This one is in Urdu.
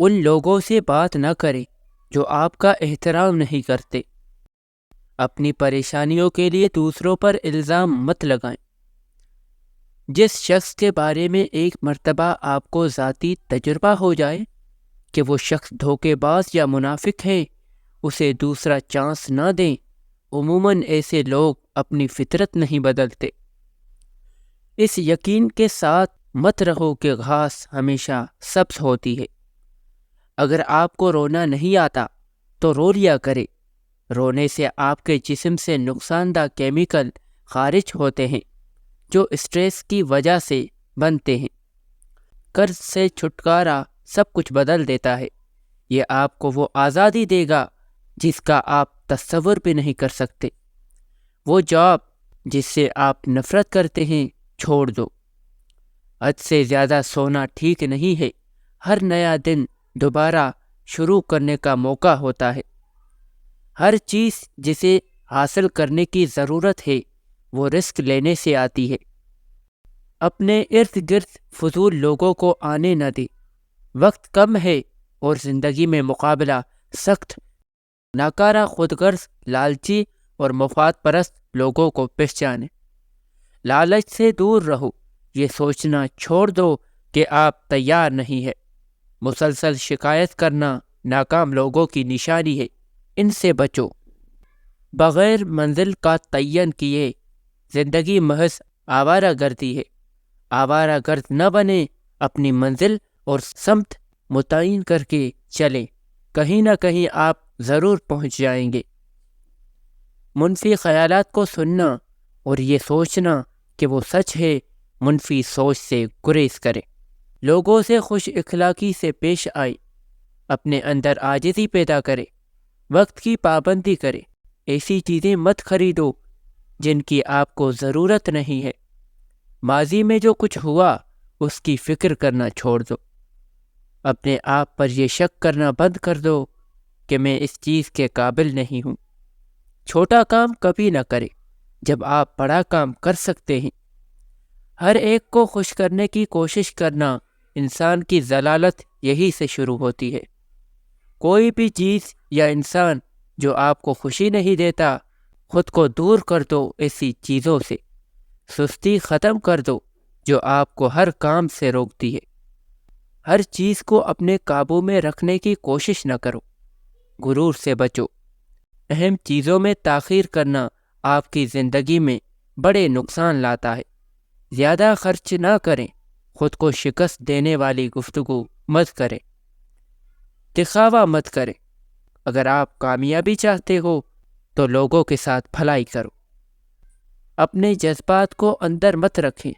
ان لوگوں سے بات نہ کریں جو آپ کا احترام نہیں کرتے۔ اپنی پریشانیوں کے لیے دوسروں پر الزام مت لگائیں۔ جس شخص کے بارے میں ایک مرتبہ آپ کو ذاتی تجربہ ہو جائے کہ وہ شخص دھوکے باز یا منافق ہے، اسے دوسرا چانس نہ دیں۔ عموماً ایسے لوگ اپنی فطرت نہیں بدلتے۔ اس یقین کے ساتھ مت رہو کہ گھاس ہمیشہ سبز ہوتی ہے۔ اگر آپ کو رونا نہیں آتا تو رو لیا کرے۔ رونے سے آپ کے جسم سے نقصان دہ کیمیکل خارج ہوتے ہیں جو اسٹریس کی وجہ سے بنتے ہیں۔ قرض سے چھٹکارا سب کچھ بدل دیتا ہے۔ یہ آپ کو وہ آزادی دے گا جس کا آپ تصور بھی نہیں کر سکتے۔ وہ جاب جس سے آپ نفرت کرتے ہیں چھوڑ دو۔ حد سے زیادہ سونا ٹھیک نہیں ہے۔ ہر نیا دن دوبارہ شروع کرنے کا موقع ہوتا ہے۔ ہر چیز جسے حاصل کرنے کی ضرورت ہے وہ رسک لینے سے آتی ہے۔ اپنے ارد گرد فضول لوگوں کو آنے نہ دے۔ وقت کم ہے اور زندگی میں مقابلہ سخت۔ ناکارہ، خود غرض، لالچی اور مفاد پرست لوگوں کو پہچانے۔ لالچ سے دور رہو۔ یہ سوچنا چھوڑ دو کہ آپ تیار نہیں ہے۔ مسلسل شکایت کرنا ناکام لوگوں کی نشانی ہے۔ ان سے بچو۔ بغیر منزل کا تعین کیے زندگی محض آوارہ گردی ہے۔ آوارہ گرد نہ بنے، اپنی منزل اور سمت متعین کر کے چلیں۔ کہیں نہ کہیں آپ ضرور پہنچ جائیں گے۔ منفی خیالات کو سننا اور یہ سوچنا کہ وہ سچ ہے، منفی سوچ سے گریز کریں۔ لوگوں سے خوش اخلاقی سے پیش آئے۔ اپنے اندر عاجزی پیدا کرے۔ وقت کی پابندی کرے۔ ایسی چیزیں مت خریدو جن کی آپ کو ضرورت نہیں ہے۔ ماضی میں جو کچھ ہوا اس کی فکر کرنا چھوڑ دو۔ اپنے آپ پر یہ شک کرنا بند کر دو کہ میں اس چیز کے قابل نہیں ہوں۔ چھوٹا کام کبھی نہ کرے جب آپ بڑا کام کر سکتے ہیں۔ ہر ایک کو خوش کرنے کی کوشش کرنا، انسان کی ضلالت یہی سے شروع ہوتی ہے۔ کوئی بھی چیز یا انسان جو آپ کو خوشی نہیں دیتا، خود کو دور کر دو ایسی چیزوں سے۔ سستی ختم کر دو جو آپ کو ہر کام سے روکتی ہے۔ ہر چیز کو اپنے قابو میں رکھنے کی کوشش نہ کرو۔ غرور سے بچو۔ اہم چیزوں میں تاخیر کرنا آپ کی زندگی میں بڑے نقصان لاتا ہے۔ زیادہ خرچ نہ کریں۔ خود کو شکست دینے والی گفتگو مت کریں۔ دکھاوا مت کریں۔ اگر آپ کامیابی چاہتے ہو تو لوگوں کے ساتھ بھلائی کرو۔ اپنے جذبات کو اندر مت رکھیں۔